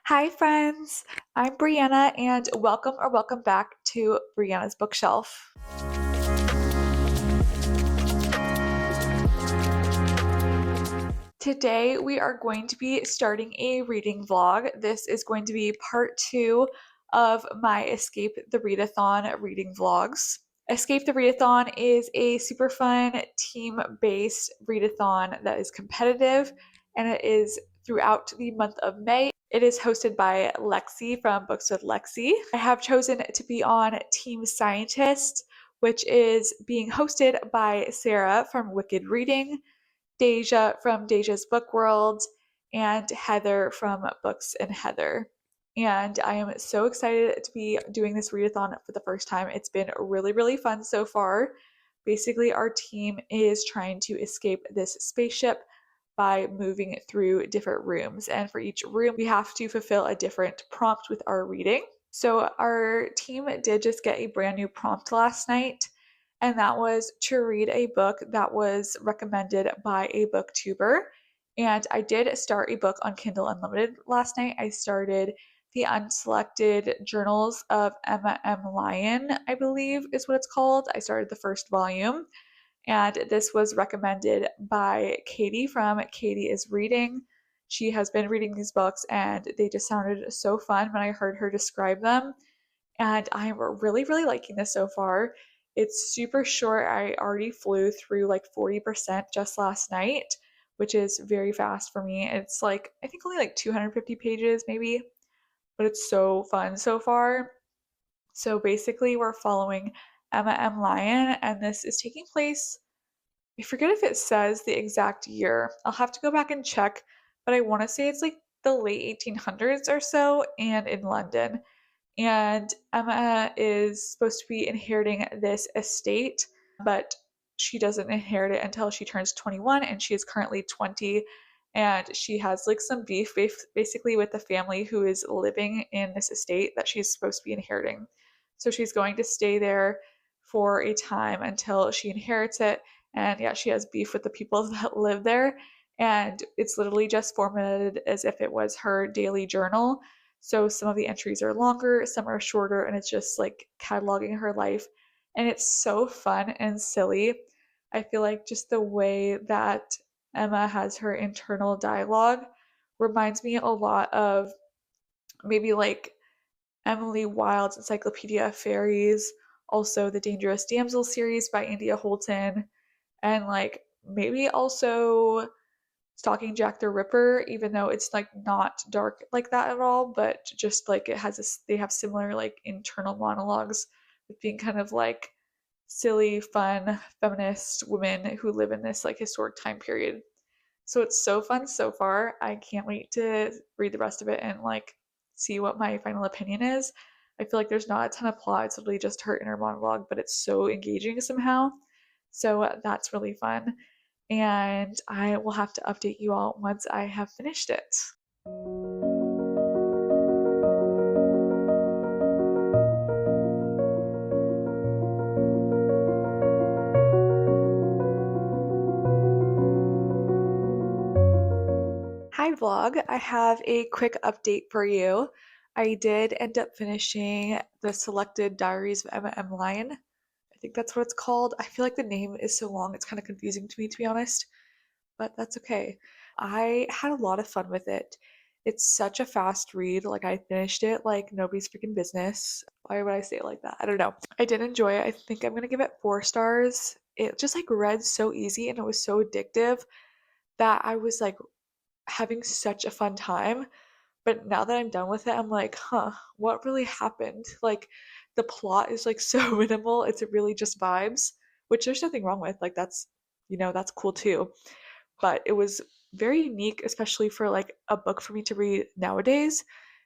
Hi, friends. I'm Brianna, and welcome back to Brianna's Bookshelf. Today, we are going to be starting a reading vlog. This is going to be part two of my Escape the Readathon reading vlogs. Escape the Readathon is a super fun team-based readathon that is competitive, and it is throughout the month of May. It is hosted by Lexi from Books with Lexi. I have chosen to be on Team Scientist, which is being hosted by Sarah from Wicked Reading, Deja from Deja's Book World, and Heather from Books and Heather. And I am so excited to be doing this readathon for the first time. It's been really, really fun so far. Basically, our team is trying to escape this spaceship by moving through different rooms. And for each room, we have to fulfill a different prompt with our reading. So, our team did just get a brand new prompt last night, and that was to read a book that was recommended by a booktuber. And I did start a book on Kindle Unlimited last night. I started The Unselected Journals of Emma M. Lyon, I believe is what it's called. I started the first volume, and this was recommended by Katie from Katie is Reading. She has been reading these books, and they just sounded so fun when I heard her describe them. And I'm really, really liking this so far. It's super short. I already flew through like 40% just last night, which is very fast for me. It's like, I think only like 250 pages maybe, but it's so fun so far. So basically, we're following Emma M. Lyon, and this is taking place. I forget if it says the exact year. I'll have to go back and check, but I want to say it's like the late 1800s or so, and in London. And Emma is supposed to be inheriting this estate, but she doesn't inherit it until she turns 21, and she is currently 20. And she has like some beef basically with the family who is living in this estate that she's supposed to be inheriting. So she's going to stay there for a time until she inherits it. And yeah, she has beef with the people that live there. And it's literally just formatted as if it was her daily journal. So some of the entries are longer, some are shorter, and it's just like cataloging her life. And it's so fun and silly. I feel like just the way that Emma has her internal dialogue reminds me a lot of maybe like Emily Wilde's Encyclopedia of Fairies, also the Dangerous Damsel series by India Holton, and like maybe also Stalking Jack the Ripper, even though it's like not dark like that at all, but just like it has this, they have similar like internal monologues with being kind of like silly, fun, feminist women who live in this like historic time period. So it's so fun so far. I can't wait to read the rest of it and like see what my final opinion is. I feel like there's not a ton of plot. It's literally just her inner monologue, but it's so engaging somehow. So that's really fun. And I will have to update you all once I have finished it. Hi, vlog. I have a quick update for you. I did end up finishing the Selected Diaries of Emma M. Lyon. I think that's what it's called. I feel like the name is so long, it's kind of confusing to me, to be honest, but that's okay. I had a lot of fun with it. It's such a fast read. Like, I finished it like nobody's freaking business. Why would I say it like that? I don't know. I did enjoy it. I think I'm gonna give it 4 stars. It just like read so easy and it was so addictive that I was like having such a fun time. But now that I'm done with it, I'm like, huh, what really happened? Like, the plot is like so minimal. It's really just vibes, which there's nothing wrong with. Like, that's cool too. But it was very unique, especially for like a book for me to read nowadays.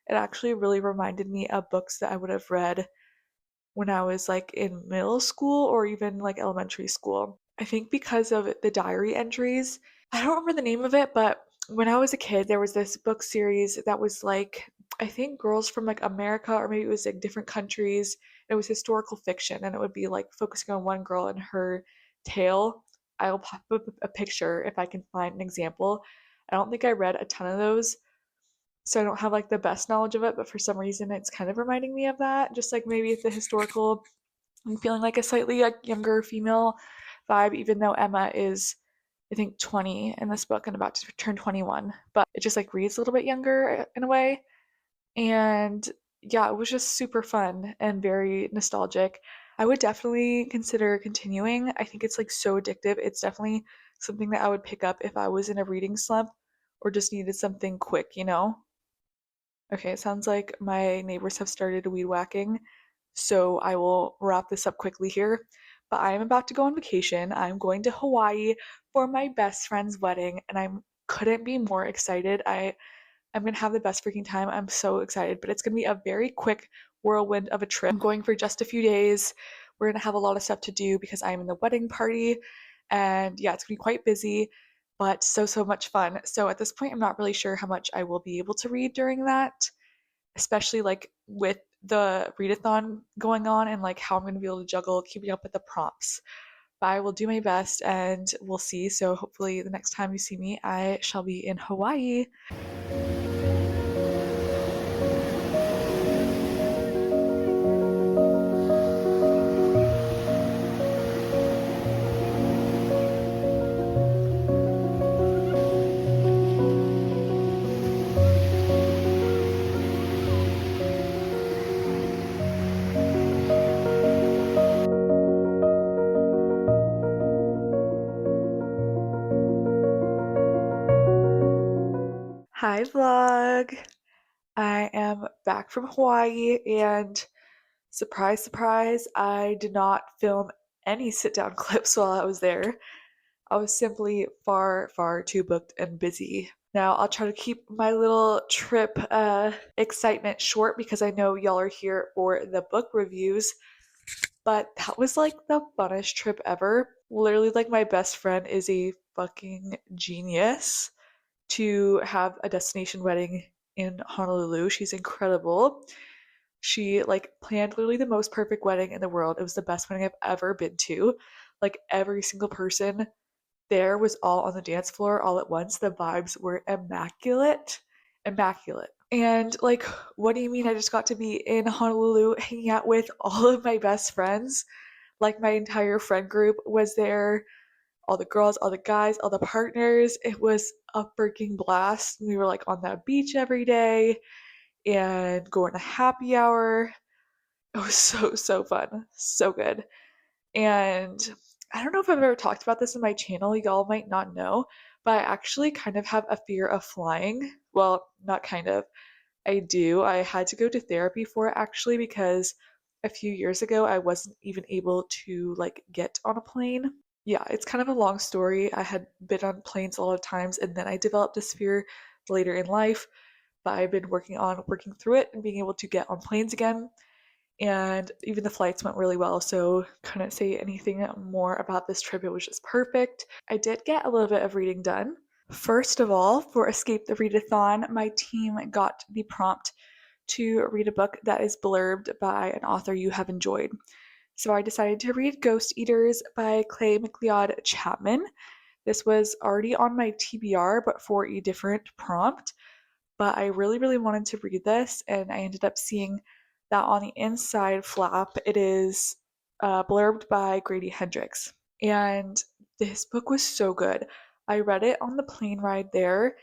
It actually really reminded me of books that I would have read when I was like in middle school or even like elementary school. I think because of the diary entries. I don't remember the name of it, but when I was a kid, there was this book series that was like, I think girls from like America, or maybe it was like different countries. It was historical fiction, and it would be like focusing on one girl and her tale. I'll pop up a picture if I can find an example. I don't think I read a ton of those, so I don't have like the best knowledge of it, but for some reason it's kind of reminding me of that. Just like maybe the historical, I'm feeling like a slightly like younger female vibe, even though Emma is, I think, 20 in this book and about to turn 21. But it just like reads a little bit younger in a way. And yeah, it was just super fun and very nostalgic. I would definitely consider continuing. I think it's like so addictive. It's definitely something that I would pick up if I was in a reading slump or just needed something quick, you know? Okay, it sounds like my neighbors have started weed whacking, so I will wrap this up quickly here. But I am about to go on vacation. I'm going to Hawaii for my best friend's wedding, and I couldn't be more excited. I'm gonna have the best freaking time. I'm so excited, but it's gonna be a very quick whirlwind of a trip. I'm going for just a few days. We're gonna have a lot of stuff to do because I'm in the wedding party, and yeah, it's gonna be quite busy, but so much fun. So at this point, I'm not really sure how much I will be able to read during that, especially like with the readathon going on and like how I'm gonna be able to juggle keeping up with the prompts. But I will do my best and we'll see. So hopefully the next time you see me, I shall be in Hawaii. Hi, vlog. I am back from Hawaii, and surprise, surprise, I did not film any sit down clips while I was there. I was simply far too booked and busy. Now, I'll try to keep my little trip excitement short because I know y'all are here for the book reviews, but that was like the funnest trip ever. Literally, like, my best friend is a fucking genius to have a destination wedding in Honolulu. She's incredible. She like planned literally the most perfect wedding in the world. It was the best wedding I've ever been to. Like every single person there was all on the dance floor all at once. The vibes were immaculate. Immaculate. And like, what do you mean I just got to be in Honolulu hanging out with all of my best friends? Like my entire friend group was there, all the girls, all the guys, all the partners. It was a freaking blast. We were like on that beach every day and going to happy hour. It was so fun. So good. And I don't know if I've ever talked about this in my channel. Y'all might not know, but I actually kind of have a fear of flying. Well, not kind of. I do. I had to go to therapy for it actually because a few years ago I wasn't even able to like get on a plane. Yeah, it's kind of a long story. I had been on planes a lot of times and then I developed this fear later in life, but I've been working through it and being able to get on planes again. And even the flights went really well, so couldn't say anything more about this trip. It was just perfect. I did get a little bit of reading done. First of all, for Escape the Readathon, my team got the prompt to read a book that is blurbed by an author you have enjoyed. So I decided to read Ghost Eaters by Clay McLeod Chapman. This was already on my TBR, but for a different prompt. But I really wanted to read this, and I ended up seeing that on the inside flap, it is blurbed by Grady Hendrix. And this book was so good. I read it on the plane ride there,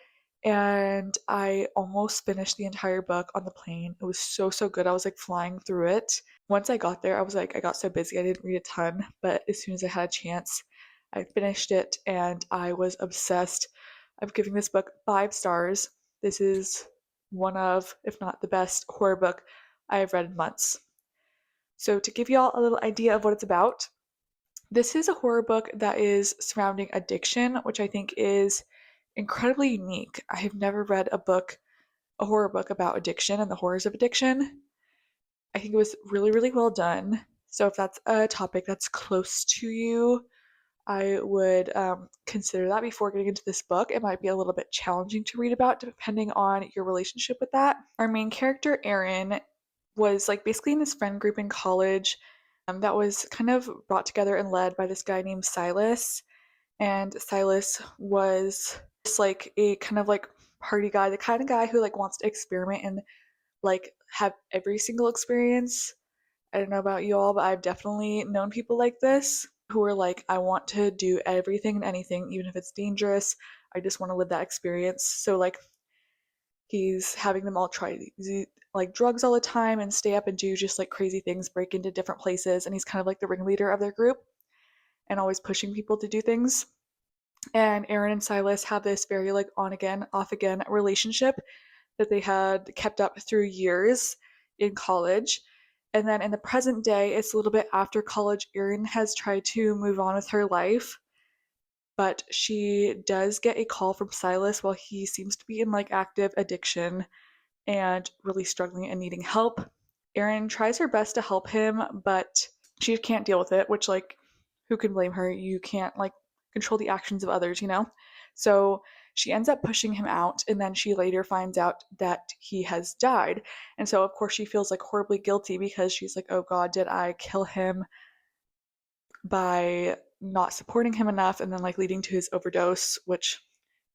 and I almost finished the entire book on the plane. It was so good. I was like flying through it. Once I got there, I was like, I got so busy, I didn't read a ton, but as soon as I had a chance, I finished it and I was obsessed. I'm giving this book 5 stars. This is one of, if not the best, horror book I have read in months. So, to give y'all a little idea of what it's about, this is a horror book that is surrounding addiction, which I think is incredibly unique. I have never read a horror book about addiction and the horrors of addiction. I think it was really well done. So, if that's a topic that's close to you, I would consider that before getting into this book. It might be a little bit challenging to read about depending on your relationship with that. Our main character, Aaron, was like basically in this friend group in college that was kind of brought together and led by this guy named Silas. And Silas was just like a kind of like party guy, the kind of guy who like wants to experiment and like have every single experience. I don't know about you all, but I've definitely known people like this who are like, I want to do everything and anything, even if it's dangerous. I just want to live that experience. So like he's having them all try like drugs all the time and stay up and do just like crazy things, break into different places, and he's kind of like the ringleader of their group and always pushing people to do things. And Aaron and Silas have this very like on again, off again relationship that they had kept up through years in college. And then in the present day, it's a little bit after college. Erin has tried to move on with her life, but she does get a call from Silas while he seems to be in like active addiction and really struggling and needing help. Erin tries her best to help him, but she can't deal with it, which like who can blame her? You can't like control the actions of others, you know? So she ends up pushing him out, and then she later finds out that he has died. And so, of course, she feels like horribly guilty because she's like, oh God, did I kill him by not supporting him enough and then like leading to his overdose, which,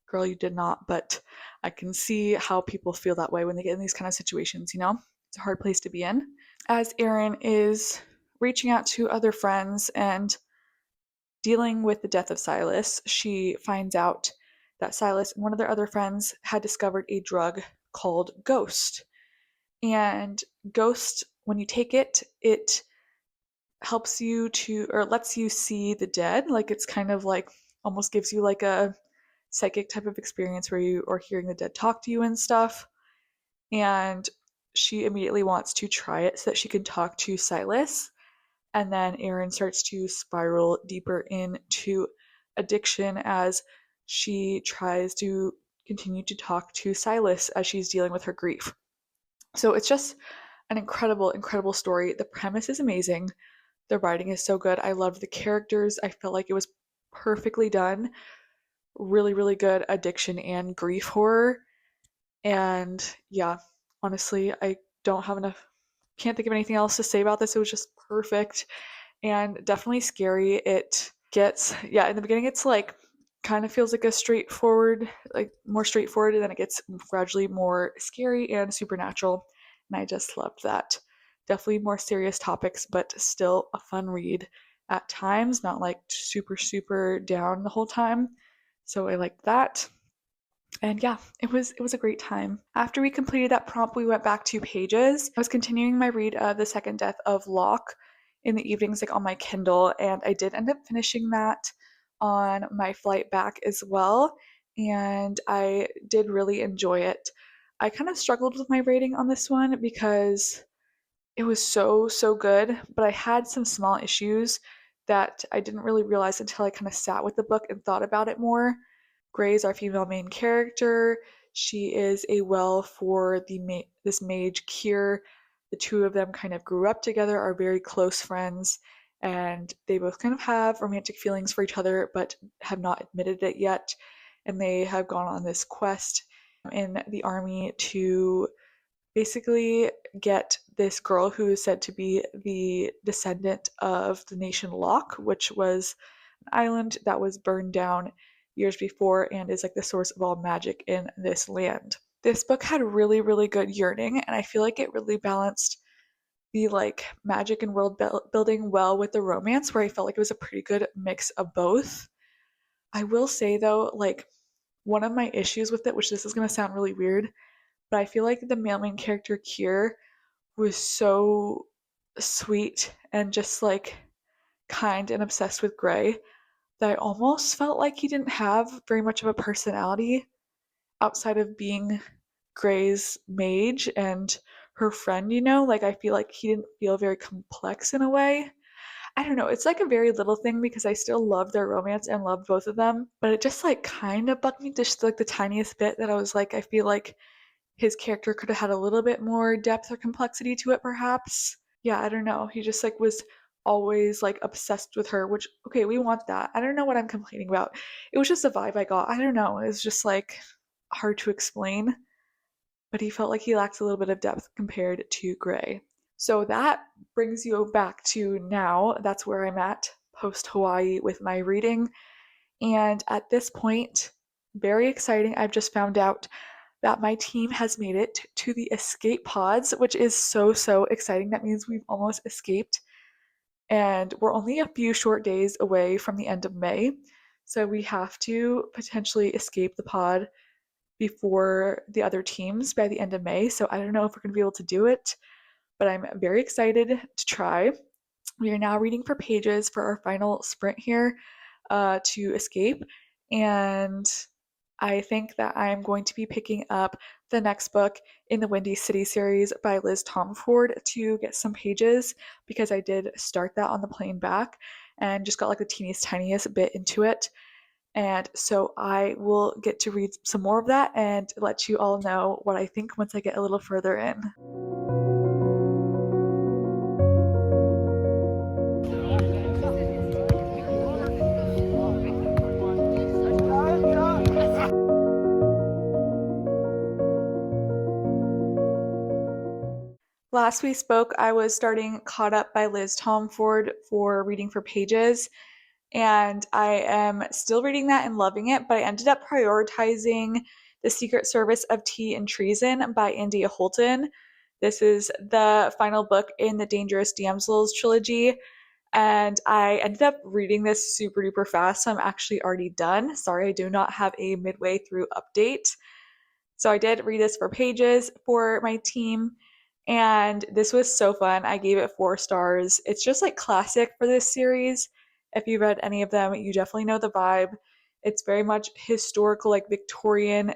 girl, you did not. But I can see how people feel that way when they get in these kind of situations, you know? It's a hard place to be in. As Erin is reaching out to other friends and dealing with the death of Silas, she finds out that Silas and one of their other friends had discovered a drug called Ghost. And Ghost, when you take it, it helps you to, or lets you see the dead. Like it's kind of like almost gives you like a psychic type of experience where you are hearing the dead talk to you and stuff. And she immediately wants to try it so that she can talk to Silas. And then Erin starts to spiral deeper into addiction as she tries to continue to talk to Silas as she's dealing with her grief. So it's just an incredible, incredible story. The premise is amazing. The writing is so good. I loved the characters. I felt like it was perfectly done. Really, really good addiction and grief horror. And yeah, honestly, I don't have enough, can't think of anything else to say about this. It was just perfect and definitely scary. It gets, yeah, in the beginning, it's like kind of feels like a straightforward, like more straightforward, and then it gets gradually more scary and supernatural. And I just loved that. Definitely more serious topics, but still a fun read at times, not like super, super down the whole time. So I liked that. And yeah, it was a great time. After we completed that prompt, we went back 2 pages. I was continuing my read of The Second Death of Locke in the evenings, like on my Kindle, and I did end up finishing that on my flight back as well. And I did really enjoy it. I kind of struggled with my rating on this one because it was so, so good, but I had some small issues that I didn't really realize until I kind of sat with the book and thought about it more. Gray's our female main character. She is a well for this mage Kier. The two of them kind of grew up together, are very close friends, and they both kind of have romantic feelings for each other, but have not admitted it yet. And they have gone on this quest in the army to basically get this girl who is said to be the descendant of the nation Locke, which was an island that was burned down years before and is like the source of all magic in this land. This book had really, really good yearning, and I feel like it really balanced the like magic and world building well with the romance, where I felt like it was a pretty good mix of both. I will say though, like one of my issues with it, which this is going to sound really weird, but I feel like the male main character Kier was so sweet and just like kind and obsessed with Gray that I almost felt like he didn't have very much of a personality outside of being Gray's mage and her friend, you know? Like I feel like he didn't feel very complex in a way. I don't know, it's like a very little thing because I still love their romance and loved both of them, but it just like kind of bugged me just like the tiniest bit that I was like, I feel like his character could have had a little bit more depth or complexity to it perhaps. Yeah, I don't know. He just like was always like obsessed with her, which okay, we want that. I don't know what I'm complaining about. It was just a vibe I got. I don't know. It was just like hard to explain, but he felt like he lacks a little bit of depth compared to Gray. So that brings you back to now. That's where I'm at post Hawaii with my reading. And at this point, very exciting. I've just found out that my team has made it to the escape pods, which is so, so exciting. That means we've almost escaped, and we're only a few short days away from the end of May. So we have to potentially escape the pod before the other teams by the end of May. So I don't know if we're going to be able to do it, but I'm very excited to try. We are now reading for pages for our final sprint here to escape. And I think that I'm going to be picking up the next book in the Windy City series by Liz Tomford to get some pages, because I did start that on the plane back and just got like the teeniest, tiniest bit into it. And so I will get to read some more of that and let you all know what I think once I get a little further in. Last we spoke, I was starting Caught Up by Liz Tomford for reading for pages, and I am still reading that and loving it, but I ended up prioritizing The Secret Service of Tea and Treason by India Holton. This is the final book in the Dangerous Damsels trilogy, and I ended up reading this super duper fast, so I'm actually already done. Sorry, I do not have a midway through update. So I did read this for pages for my team, and this was so fun. I gave it 4 stars. It's just like classic for this series. If you've read any of them, you definitely know the vibe. It's very much historical, like Victorian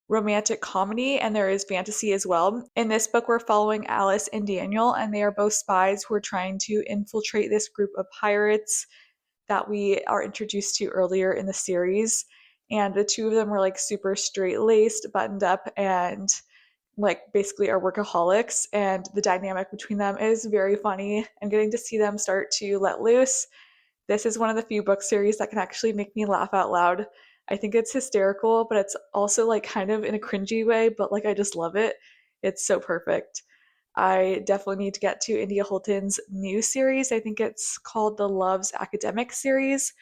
romantic comedy, and there is fantasy as well. In this book, we're following Alice and Daniel, and they are both spies who are trying to infiltrate this group of pirates that we are introduced to earlier in the series. And the two of them were like super straight laced, buttoned up, and like basically are workaholics. And the dynamic between them is very funny, and getting to see them start to let loose. This is one of the few book series that can actually make me laugh out loud. I think it's hysterical, but it's also like kind of in a cringy way, but like I just love it. It's so perfect. I definitely need to get to India Holton's new series. I think it's called the Love's Academic series.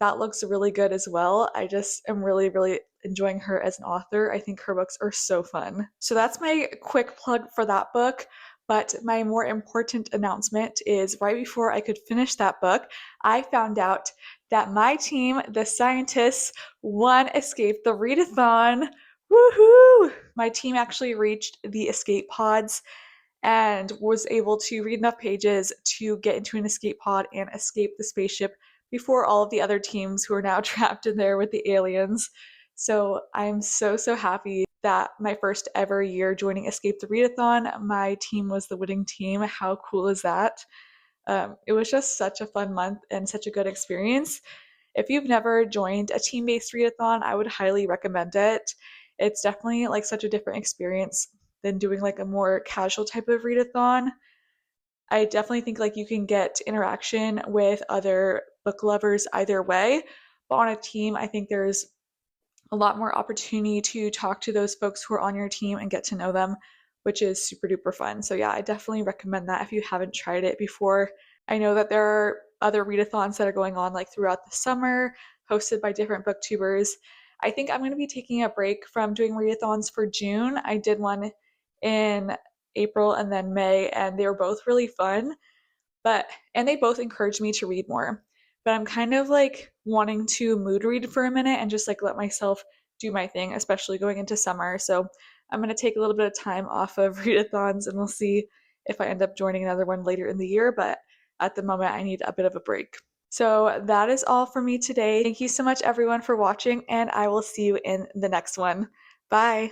That looks really good as well. I just am really, really enjoying her as an author. I think her books are so fun. So that's my quick plug for that book. But my more important announcement is right before I could finish that book, I found out that my team, the scientists, won Escape the Readathon. Woohoo! My team actually reached the escape pods and was able to read enough pages to get into an escape pod and escape the spaceship before all of the other teams who are now trapped in there with the aliens. So I'm so, so happy that my first ever year joining Escape the Readathon, my team was the winning team. How cool is that? It was just such a fun month and such a good experience. If you've never joined a team-based readathon, I would highly recommend it. It's definitely like such a different experience than doing like a more casual type of readathon. I definitely think like you can get interaction with other book lovers either way, but on a team, I think there's a lot more opportunity to talk to those folks who are on your team and get to know them, which is super duper fun. So yeah, I definitely recommend that if you haven't tried it before. I know that there are other readathons that are going on like throughout the summer, hosted by different booktubers. I think I'm going to be taking a break from doing readathons for June. I did one in April and then May, and they were both really fun. And they both encouraged me to read more. But I'm kind of like wanting to mood read for a minute and just like let myself do my thing, especially going into summer. So I'm going to take a little bit of time off of readathons, and we'll see if I end up joining another one later in the year. But at the moment, I need a bit of a break. So that is all for me today. Thank you so much, everyone, for watching, and I will see you in the next one. Bye.